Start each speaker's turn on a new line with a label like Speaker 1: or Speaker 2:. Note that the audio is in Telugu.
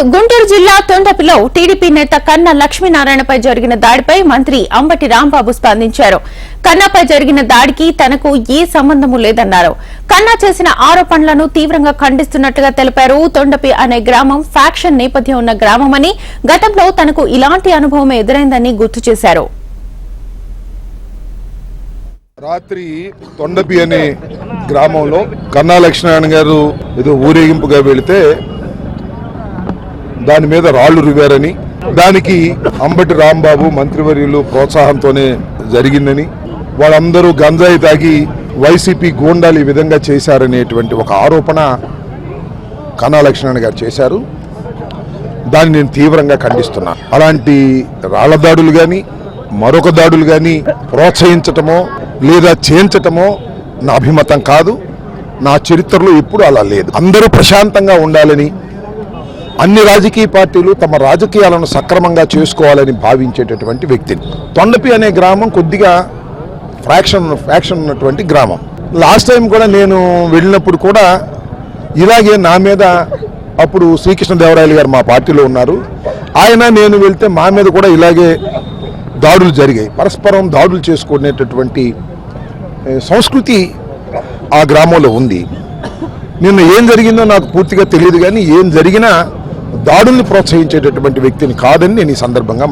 Speaker 1: గుంటూరు జిల్లా తొండపిలో టీడీపీ నేత కన్నా లక్ష్మీనారాయణపై జరిగిన దాడిపై మంత్రి అంబటి రాంబాబు స్పందించారు. కన్నాపై జరిగిన దాడికి తనకు ఏ సంబంధమూ లేదన్నారు. కన్నా చేసిన ఆరోపణలను తీవ్రంగా ఖండిస్తున్నట్టుగా తెలిపారు. తొండపి అనే గ్రామం ఫ్యాక్షన్ నేపథ్యం ఉన్న గ్రామమని, గతంలో తనకు ఇలాంటి అనుభవం ఎదురైందని గుర్తు చేశారు.
Speaker 2: రాత్రి తొండపి అనే గ్రామంలో కన్నా లక్ష్మీనారాయణ గారు ఏదో ఊరేగింపుగా వెళితే దాని మీద రాళ్లు రువారని, దానికి అంబటి రాంబాబు మంత్రివర్యులు ప్రోత్సాహంతోనే జరిగిందని, వాళ్ళందరూ గంజాయి తాగి వైసీపీ గూండాలు ఈ విధంగా చేశారనేటువంటి ఒక ఆరోపణ కన్నా లక్ష్మీనారాయణ గారు చేశారు. దాన్ని నేను తీవ్రంగా ఖండిస్తున్నా. అలాంటి రాళ్ల దాడులు కానీ మరొక దాడులు కానీ ప్రోత్సహించటమో లేదా చేయించటమో నా అభిమతం కాదు. నా చరిత్రలో ఎప్పుడు అలా లేదు. అందరూ ప్రశాంతంగా ఉండాలని, అన్ని రాజకీయ పార్టీలు తమ రాజకీయాలను సక్రమంగా చేసుకోవాలని భావించేటటువంటి వ్యక్తిని. తొండపి అనే గ్రామం కొద్దిగా ఫ్యాక్షన్ ఉన్నటువంటి గ్రామం. లాస్ట్ టైం కూడా నేను వెళ్ళినప్పుడు కూడా ఇలాగే నా మీద, అప్పుడు శ్రీకృష్ణదేవరాయలు గారు మా పార్టీలో ఉన్నారు, ఆయన నేను వెళ్తే మా మీద కూడా ఇలాగే దాడులు జరిగాయి. పరస్పరం దాడులు చేసుకునేటటువంటి సంస్కృతి ఆ గ్రామంలో ఉంది. నిన్న ఏం జరిగిందో నాకు పూర్తిగా తెలియదు, కానీ ఏం జరిగినా దాడుల్ని ప్రోత్సహించేటటువంటి వ్యక్తిని కాదని నేను ఈ సందర్భంగా